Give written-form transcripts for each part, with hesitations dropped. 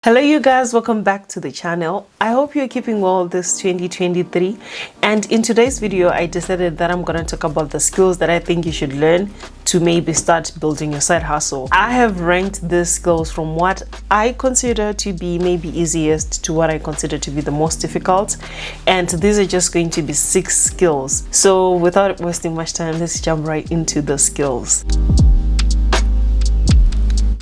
Hello you guys, welcome back to the channel. I hope you're keeping well this 2023, and in today's video I decided that I'm going to talk about the skills that I think you should learn to maybe start building your side hustle. I have ranked these skills from what I consider to be maybe easiest to what I consider to be the most difficult, and these are just going to be 6 skills. So without wasting much time, let's jump right into the skills.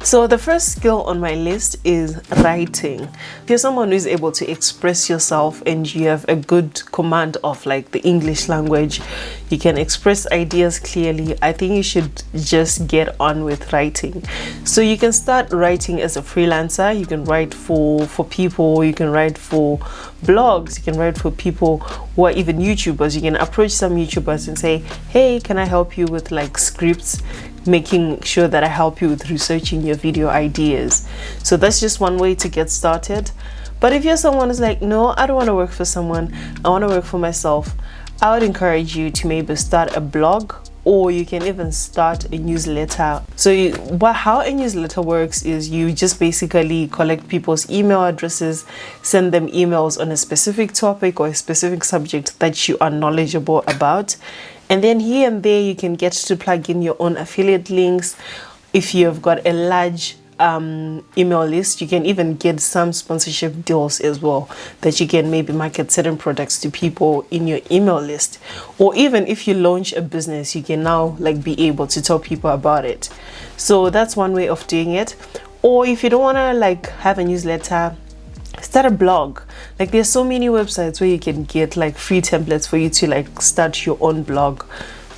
So the first skill on my list is writing. If you're someone who is able to express yourself and you have a good command of like the English language, you can express ideas clearly, I think you should just get on with writing. So you can start writing as a freelancer. You can write for people, you can write for blogs, you can write for people who are even YouTubers. You can approach some YouTubers and say, hey, can I help you with like scripts? Making sure that I help you with researching your video ideas. So that's just one way to get started. But if you're someone who's like, no, I don't want to work for someone, I want to work for myself, I would encourage you to maybe start a blog, or you can even start a newsletter. So how a newsletter works is you just basically collect people's email addresses, send them emails on a specific topic or a specific subject that you are knowledgeable about. And then here and there you can get to plug in your own affiliate links. If you've got a large email list, you can even get some sponsorship deals as well, that you can maybe market certain products to people in your email list. Or even if you launch a business, you can now like be able to tell people about it. So that's one way of doing it. Or if you don't want to like have a newsletter, start a blog. Like there's so many websites where you can get like free templates for you to like start your own blog.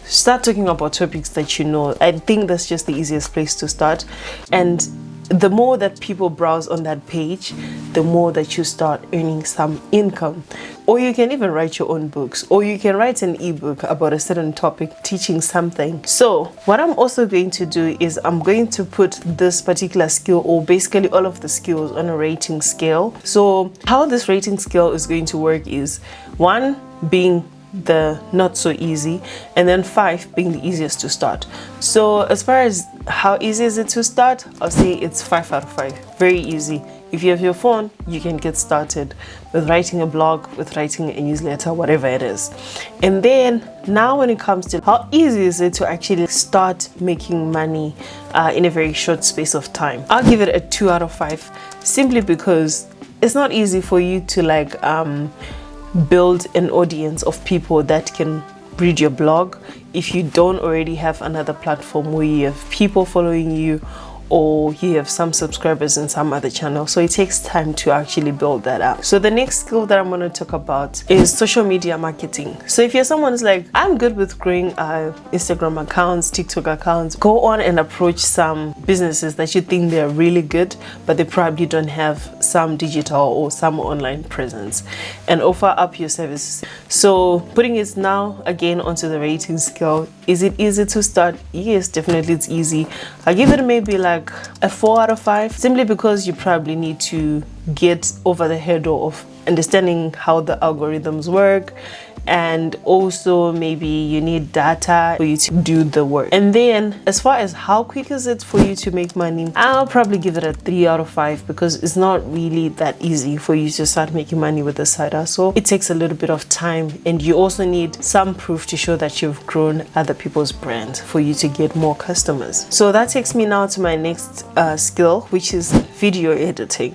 Start talking about topics that you know. I think that's just the easiest place to start. And the more that people browse on that page, the more that you start earning some income. Or you can even write your own books, or you can write an ebook about a certain topic teaching something. So what I'm also going to do is I'm going to put this particular skill, or basically all of the skills, on a rating scale. So how this rating scale is going to work is 1 being the not so easy, and then 5 being the easiest to start. So as far as how easy is it to start, I'll say it's 5 out of 5. Very easy. If you have your phone, you can get started with writing a blog, with writing a newsletter, whatever it is. And then now when it comes to how easy is it to actually start making money in a very short space of time, I'll give it a 2 out of 5, simply because it's not easy for you to like build an audience of people that can read your blog if you don't already have another platform where you have people following you, or you have some subscribers in some other channel. So it takes time to actually build that up. So the next skill that I'm going to talk about is social media marketing. So if you're someone who's like, I'm good with growing Instagram accounts, TikTok accounts, go on and approach some businesses that you think they're really good, but they probably don't have some digital or some online presence, and offer up your services. So putting it now again onto the rating scale, is it easy to start? Yes, definitely it's easy. I'll give it maybe like a 4 out of 5, simply because you probably need to get over the hurdle of understanding how the algorithms work, and also maybe you need data for you to do the work. And then as far as how quick is it for you to make money, I'll probably give it a 3 out of 5, because it's not really that easy for you to start making money with a side hustle. It takes a little bit of time, and you also need some proof to show that you've grown other people's brands for you to get more customers. So that takes me now to my next skill, which is video editing.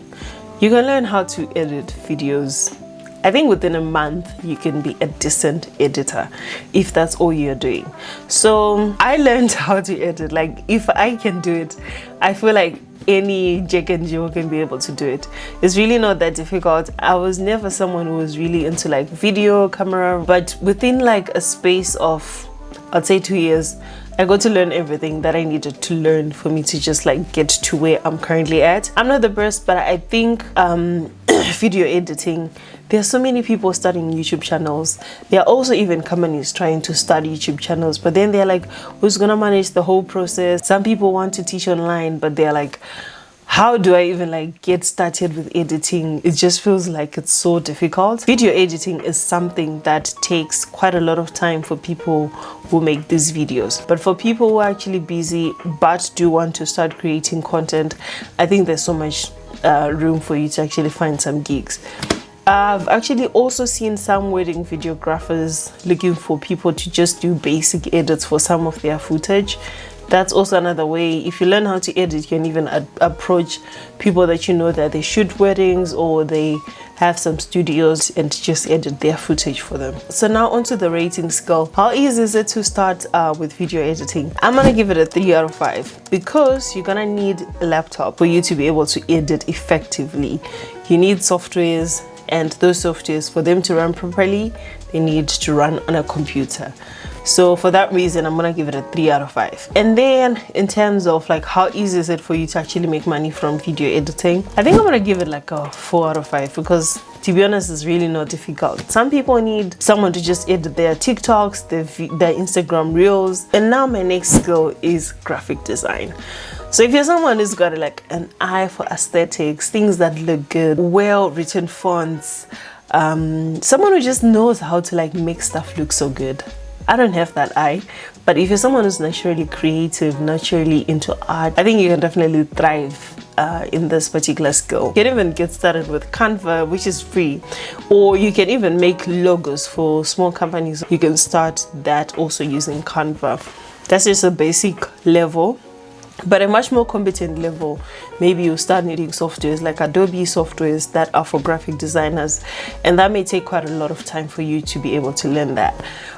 You can learn how to edit videos. I think within a month you can be a decent editor if that's all you're doing. So I learned how to edit. Like if I can do it, I feel like any Jack and Jill can be able to do it. It's really not that difficult. I was never someone who was really into like video camera, but within like a space of, I'd say 2 years, I got to learn everything that I needed to learn for me to just like get to where I'm currently at. I'm not the best, but I think video editing, there are so many people starting YouTube channels. There are also even companies trying to start YouTube channels, but then they're like, who's gonna manage the whole process? Some people want to teach online, but they're like, how do I even like get started with editing? It just feels like it's so difficult. Video editing is something that takes quite a lot of time for people who make these videos. But for people who are actually busy but do want to start creating content, I think there's so much room for you to actually find some gigs. I've actually also seen some wedding videographers looking for people to just do basic edits for some of their footage. That's also another way. If you learn how to edit, you can even approach people that you know that they shoot weddings or they have some studios and just edit their footage for them. So now onto the rating scale. How easy is it to start with video editing? I'm gonna give it a 3 out of 5 because you're gonna need a laptop for you to be able to edit effectively. You need softwares, and those softwares, for them to run properly, they need to run on a computer. So for that reason, I'm gonna give it a 3 out of 5. And then in terms of like how easy is it for you to actually make money from video editing, I think I'm gonna give it like a 4 out of 5 because, to be honest, it's really not difficult. Some people need someone to just edit their TikToks, their Instagram reels. And now my next skill is graphic design. So if you're someone who's got like an eye for aesthetics, things that look good, well-written fonts, someone who just knows how to like make stuff look so good. I don't have that eye, but if you're someone who's naturally creative, naturally into art, I think you can definitely thrive in this particular skill. You can even get started with Canva, which is free, or you can even make logos for small companies. You can start that also using Canva. That's just a basic level. But a much more competent level, maybe you start needing softwares like Adobe softwares that are for graphic designers, and that may take quite a lot of time for you to be able to learn that.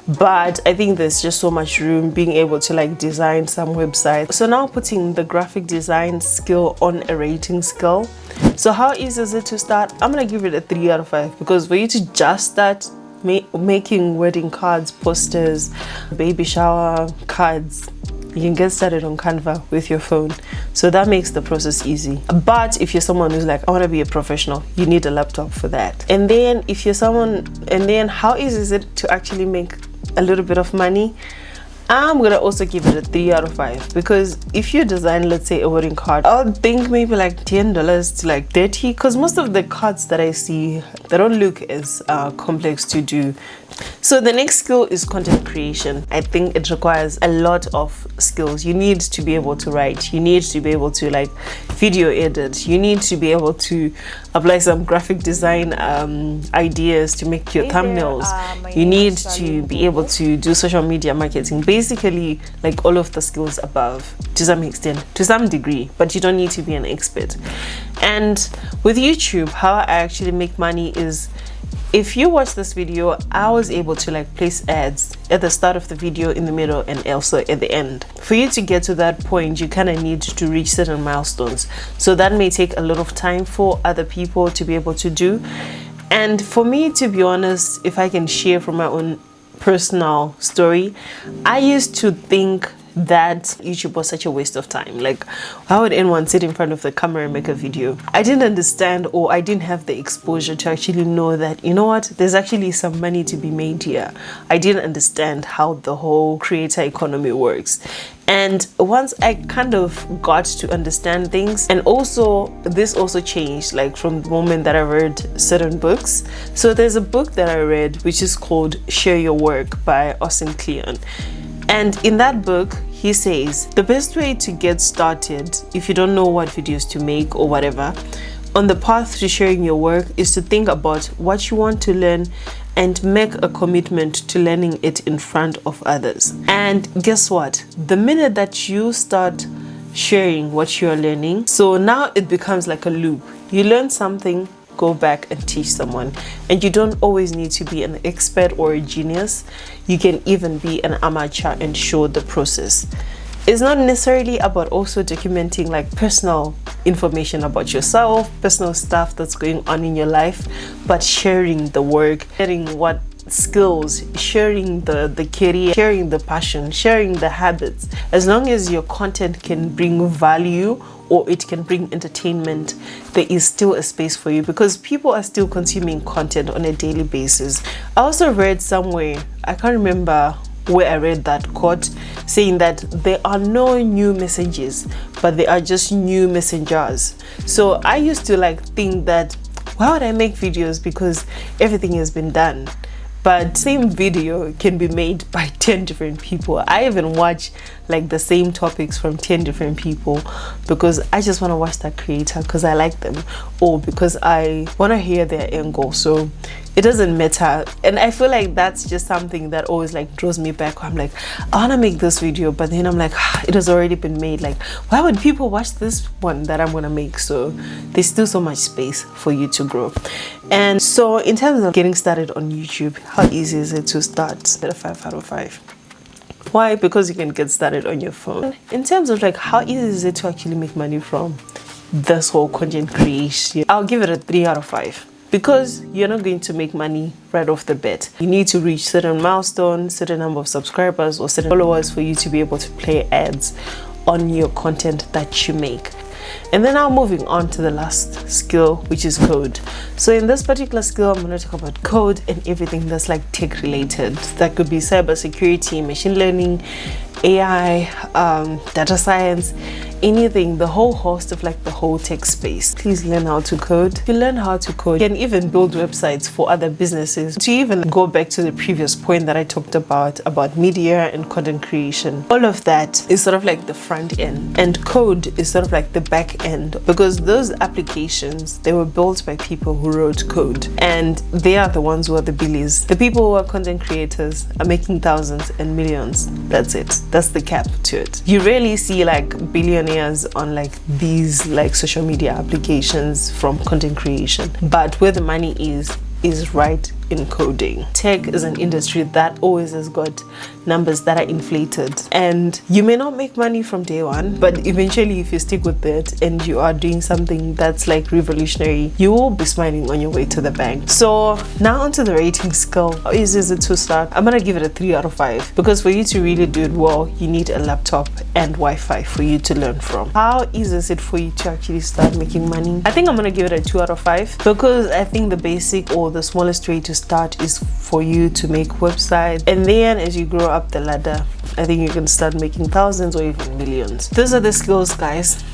But I think there's just so much room being able to like design some websites. So now putting the graphic design skill on a rating scale. So how easy is it to start? I'm gonna give it a 3 out of 5 because for you to just start making wedding cards, posters, baby shower cards, you can get started on Canva with your phone. So that makes the process easy. But if you're someone who's like, I want to be a professional, you need a laptop for that. And then if you're someone, and then how easy is it to actually make a little bit of money? I'm gonna also give it a 3 out of 5 because if you design, let's say, a wedding card, I'll think maybe like $10 to like 30, because most of the cards that I see, they don't look as complex to do. So the next skill is content creation. I think it requires a lot of skills. You need to be able to write, you need to be able to like video edit, you need to be able to apply some graphic design ideas to make your thumbnails, you need to be able to do social media marketing, basically like all of the skills above to some extent, to some degree, but you don't need to be an expert. And with YouTube, how I actually make money is, if you watch this video, I was able to like place ads at the start of the video, in the middle, and also at the end. For you to get to that point, you kind of need to reach certain milestones. So that may take a lot of time for other people to be able to do. And for me, to be honest, if I can share from my own personal story, I used to think that YouTube was such a waste of time. Like, how would anyone sit in front of the camera and make a video? I didn't understand, or I didn't have the exposure to actually know that, you know what, there's actually some money to be made here. I didn't understand how the whole creator economy works. And once I kind of got to understand things, and also this also changed like from the moment that I read certain books. So there's a book that I read which is called Share Your Work by Austin Kleon. And in that book, he says the best way to get started, if you don't know what videos to make or whatever, on the path to sharing your work, is to think about what you want to learn and make a commitment to learning it in front of others. And guess what? The minute that you start sharing what you're learning, so now it becomes like a loop. You learn something, go back and teach someone. And you don't always need to be an expert or a genius. You can even be an amateur and show the process. It's not necessarily about also documenting like personal information about yourself, personal stuff that's going on in your life, but sharing the work, sharing what skills, sharing the career, sharing the passion, sharing the habits. As long as your content can bring value or it can bring entertainment, there is still a space for you, because people are still consuming content on a daily basis. I also read somewhere, I can't remember where I read that quote, saying that there are no new messages, but there are just new messengers. So I used to like think that, why would I make videos, because everything has been done. but same video can be made by 10 different people. I even watch like the same topics from 10 different people because I just want to watch that creator because I like them, or because I want to hear their angle. So it doesn't matter. And I feel like that's just something that always like draws me back. I'm like, I want to make this video, but then I'm like, it has already been made. Like, why would people watch this one that I'm gonna make? So there's still so much space for you to grow. And so in terms of getting started on YouTube, how easy is it to start? At a 5 out of 5. Why? Because you can get started on your phone. In terms of like how easy is it to actually make money from this whole content creation, I'll give it a 3 out of 5. Because you're not going to make money right off the bat. You need to reach certain milestones, certain number of subscribers or certain followers for you to be able to play ads on your content that you make. And then now moving on to the last skill, which is code. So in this particular skill, I'm going to talk about code and everything that's like tech related. That could be cybersecurity, machine learning, AI, data science, anything, the whole host of like the whole tech space. Please learn how to code. If you learn how to code, you can even build websites for other businesses. To even go back to the previous point that I talked about media and content creation, all of that is sort of like the front end, and code is sort of like the back end, because those applications, they were built by people who wrote code, and they are the ones who are the billies. The people who are content creators are making thousands and millions. That's it. That's the cap to it. You rarely see like billionaires on like these like social media applications from content creation, but where the money is right in coding. Tech is an industry that always has got numbers that are inflated, and you may not make money from day one, but eventually if you stick with it and you are doing something that's like revolutionary, you will be smiling on your way to the bank. So now onto the rating scale. How easy is it to start? I'm gonna give it a 3 out of 5, because for you to really do it well, you need a laptop and Wi-Fi for you to learn from. How easy is it for you to actually start making money? I think I'm gonna give it a 2 out of 5, because I think the basic or the smallest way to start is for you to make websites, and then as you grow up the ladder, I think you can start making thousands or even millions. Those are the skills, guys.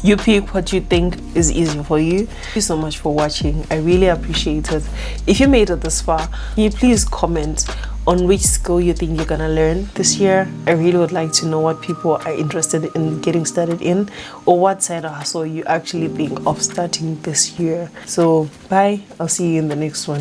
You pick what you think is easy for you. Thank you so much for watching. I really appreciate it. If you made it this far, can you please comment on which skill you think you're gonna learn this year? I really would like to know what people are interested in getting started in, or what side hustle you actually think of starting this year. So bye, I'll see you in the next one.